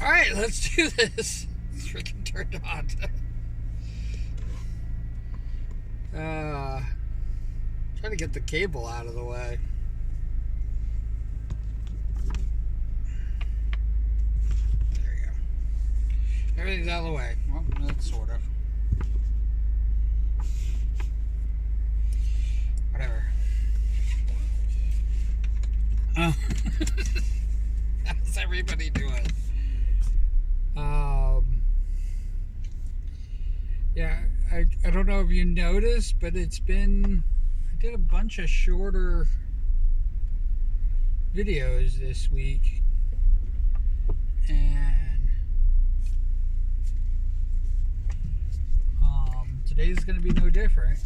Alright, let's do this. It's freaking turned on. Trying to get the cable out of the way. There you go. Everything's out of the way. Well, that's sort of. Whatever. How's everybody doing? Yeah, I don't know if you noticed, but I did a bunch of shorter videos this week, and today's going to be no different.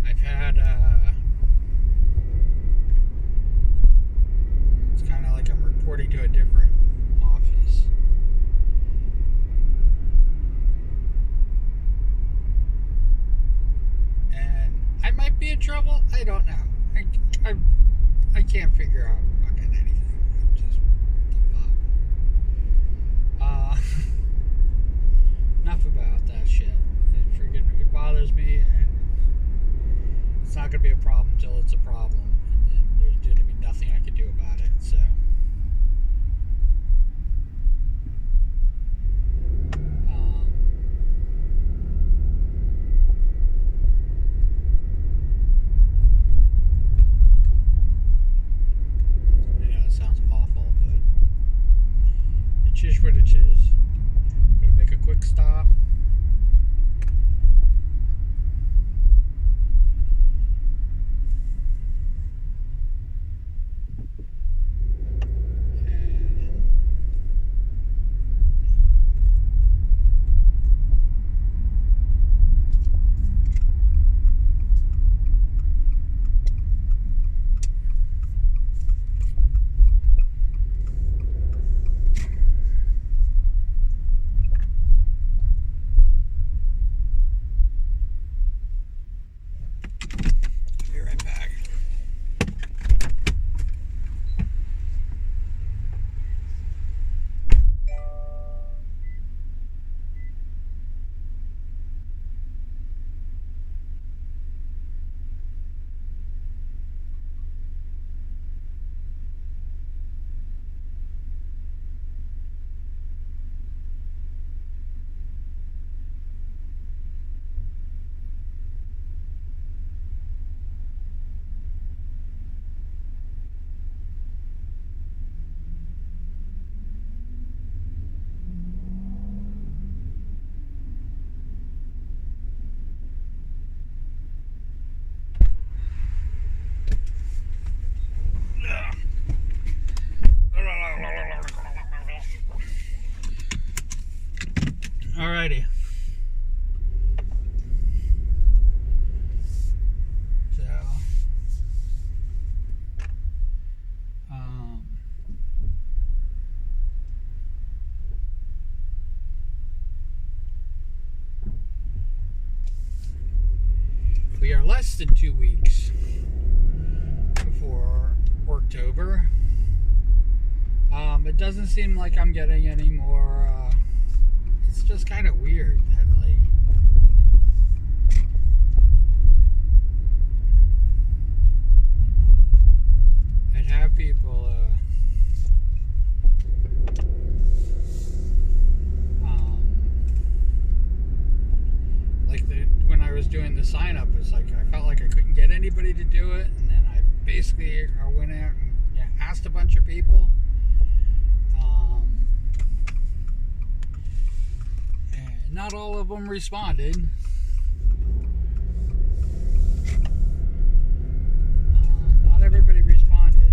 I've had it's kind of like I'm reporting to a different office. And I might be in trouble. I don't know. I can't figure out fucking anything. I'm just enough about that shit. It bothers me, and it's not going to be a problem until it's a problem, and then there's going to be nothing I can do about it. So I know it sounds awful, but it is what it is. I'm going to make a quick stop. Be right back. Alrighty. So, we are less than 2 weeks before October. It doesn't seem like I'm getting any more. It's just kind of weird that, like, I'd have people like when I was doing the sign up, it's like I felt like I couldn't get anybody to do it, and then I basically went out and asked a bunch of people. And not all of them responded. Not everybody responded,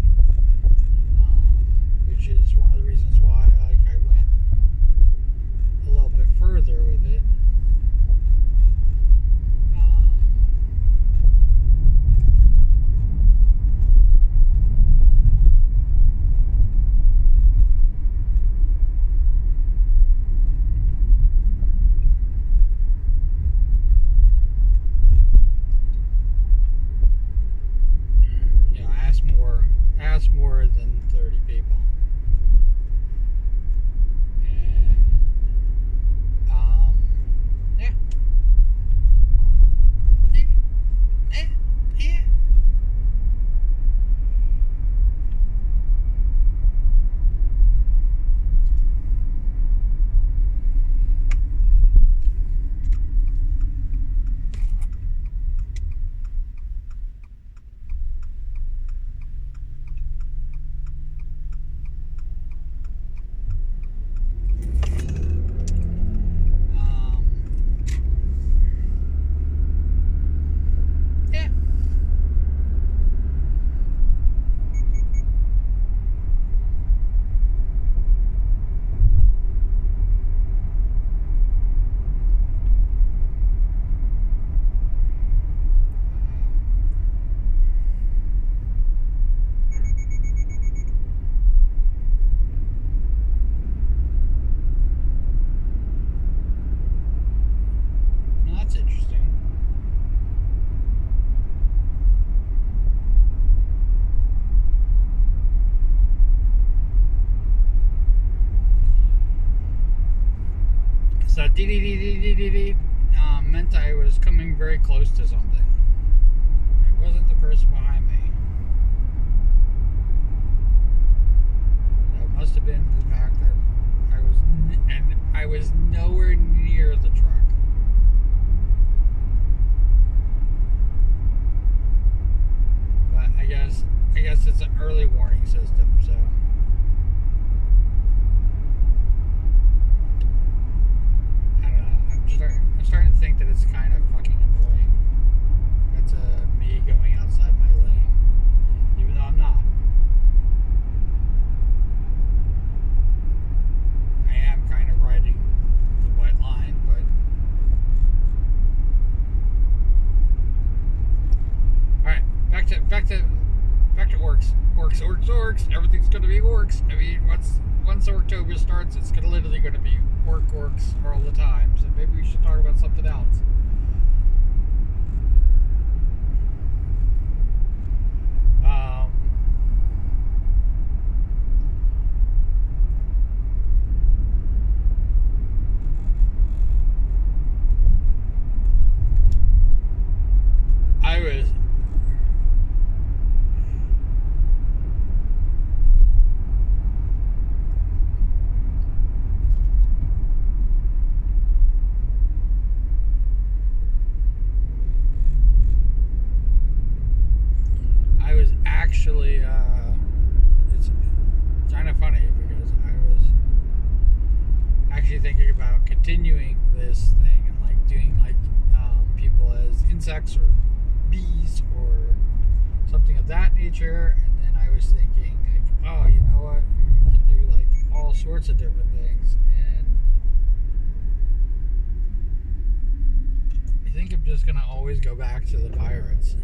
which is one of the reasons why I went a little bit further with it. meant I was coming very close to something. It wasn't the person behind me. So it must have been the fact that I was nowhere near the truck. But I guess it's an early warning system, so I don't know. I'm starting to think that it's kind of fucking annoying. That's me going outside my lane, even though I'm not. I am kind of riding the white line, but all right, back to orcs. Everything's gonna be orcs. I mean, once October starts, it's literally gonna be orcs all the time. So maybe we should talk about something else. I was actually it's kind of funny because I was actually thinking about continuing this thing and like doing like people as insects or bees or something of that nature, and then I was thinking like, oh, you know what, we can do like all sorts of different things, and I think I'm just gonna always go back to the pirates.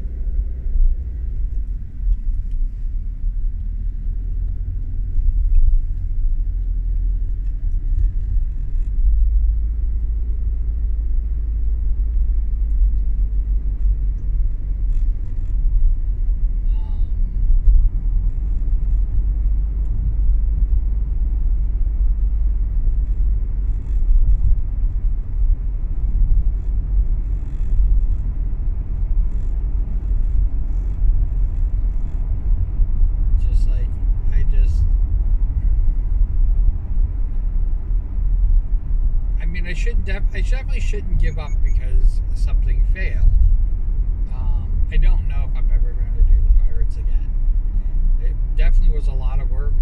I definitely shouldn't give up because something failed. I don't know if I'm ever going to do the pirates again. It definitely was a lot of work.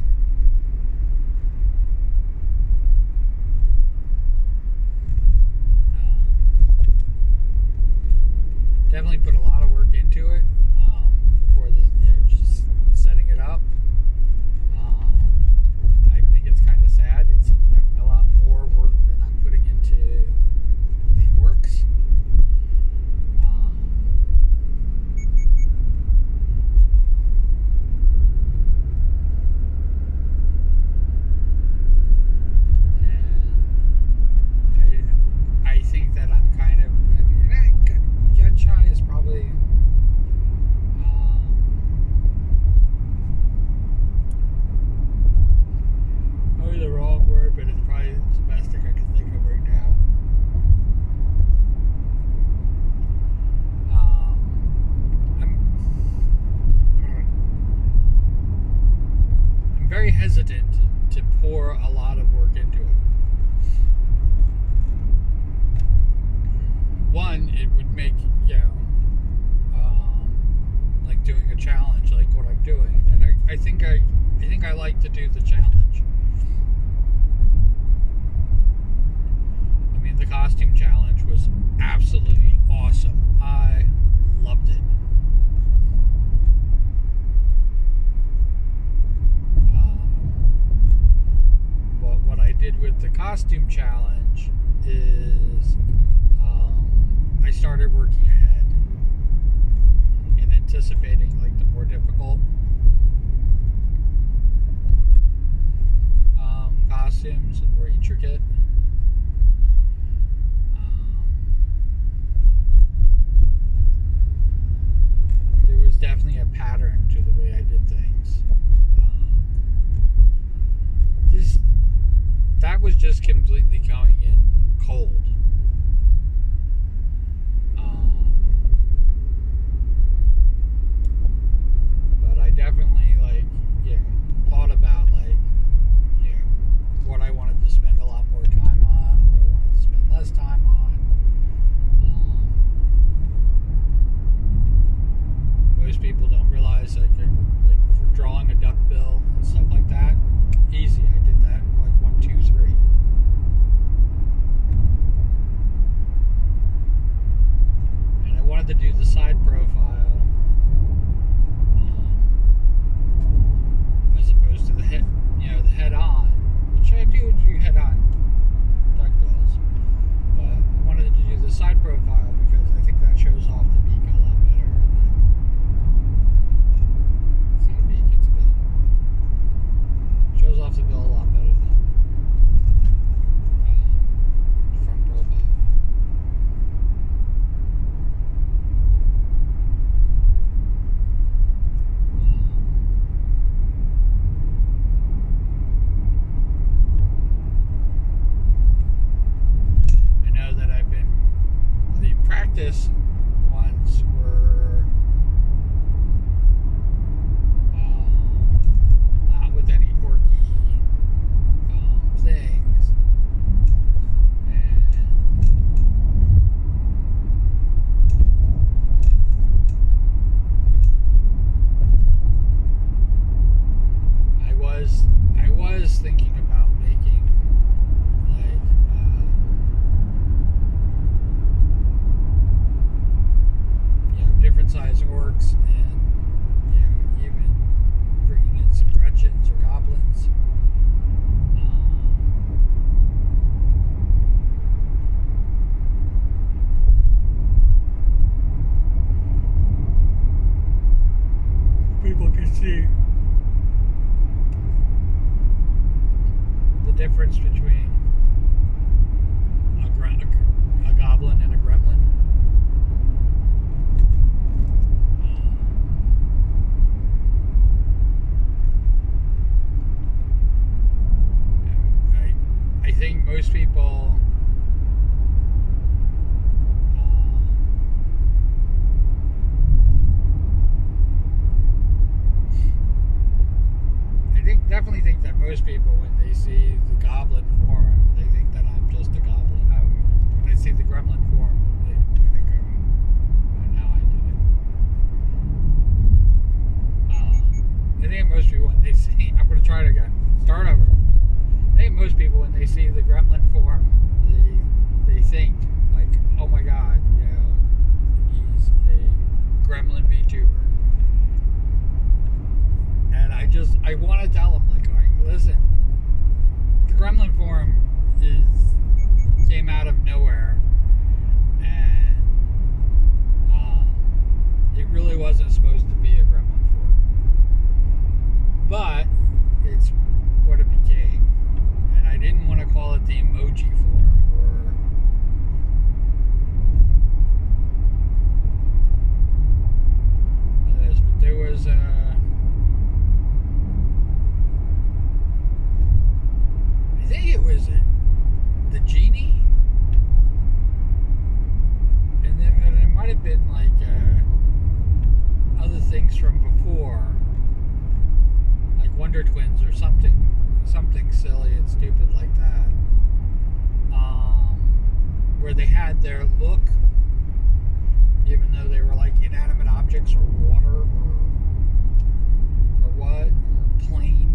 Definitely put a lot of work into it before this, just setting it up. I think it's kind of sad. It's definitely a lot more work than I'm putting into the works. And I think that I'm kind of, gun shy is probably the wrong word, but it's probably the best thing I can think of right now. I'm very hesitant to pour a lot of work into it. One, it would make, like doing a challenge like what I'm doing, and I think I like to do the challenge. I mean, the costume challenge was absolutely awesome. I loved it. But what I did with the costume challenge is I started working ahead and anticipating like the more difficult costumes and more intricate. There was definitely a pattern to the way I did things. That was just completely going in cold. practice ones were not with any orky things. And I was thinking about making like different size orcs, and even bringing in some Gretchens or goblins. People can see the difference between a goblin and a gremlin. I think most people definitely think that most people, when they see the goblin form, they think that I'm just a goblin. When they see the gremlin form, they think now I did it. I think most people, when they see, I'm going to try it again, start over. I think most people, when they see the gremlin form, they think like, oh my god, he's a gremlin VTuber. And I want to tell them, like, listen, the gremlin form came out of nowhere, and it really wasn't supposed to be a gremlin form, but it's what it became. And I didn't want to call it the emoji form or this, but there was I think it was the genie, and it might have been like other things from before, like Wonder Twins or something silly and stupid like that, where they had their look, even though they were like inanimate objects or water or what, or plane.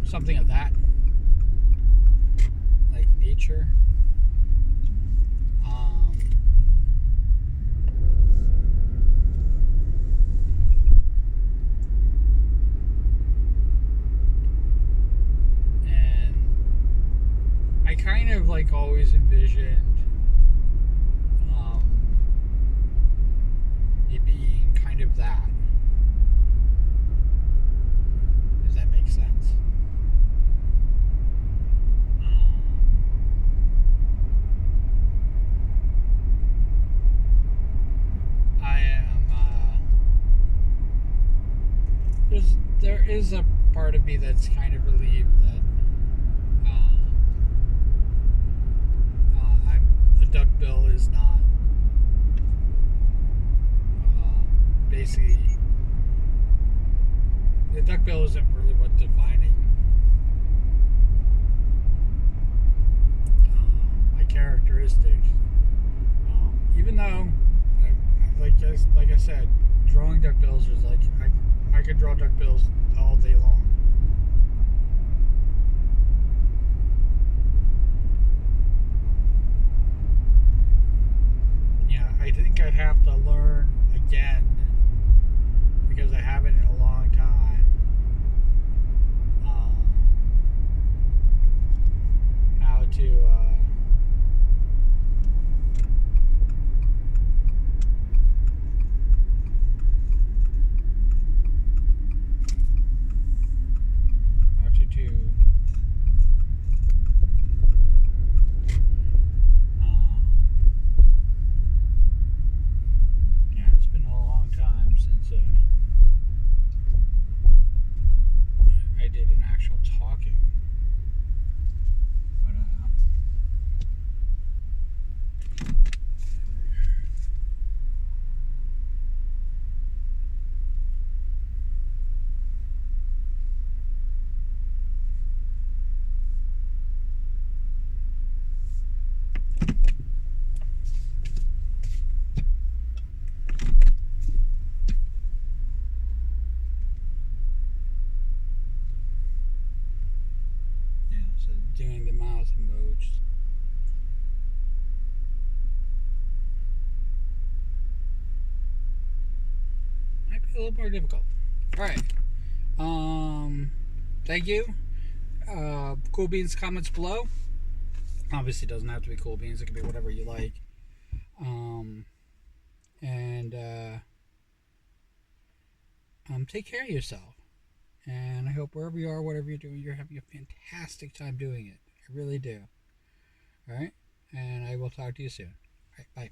Something of that, like nature. And I kind of like always envisioned it being kind of that, if that makes sense. There is a part of me that's kind of relieved that the duckbill is not basically, the duckbill isn't really what defining my characteristics. Even though, like I said, drawing duckbills is like I could draw duckbills all day long. Yeah, I think I'd have to learn again, because I haven't in a long time, how to a little more difficult. All right. Thank you. Cool beans comments below. Obviously, it doesn't have to be cool beans. It can be whatever you like. Um, and take care of yourself. And I hope wherever you are, whatever you're doing, you're having a fantastic time doing it. I really do. All right. And I will talk to you soon. All right. Bye.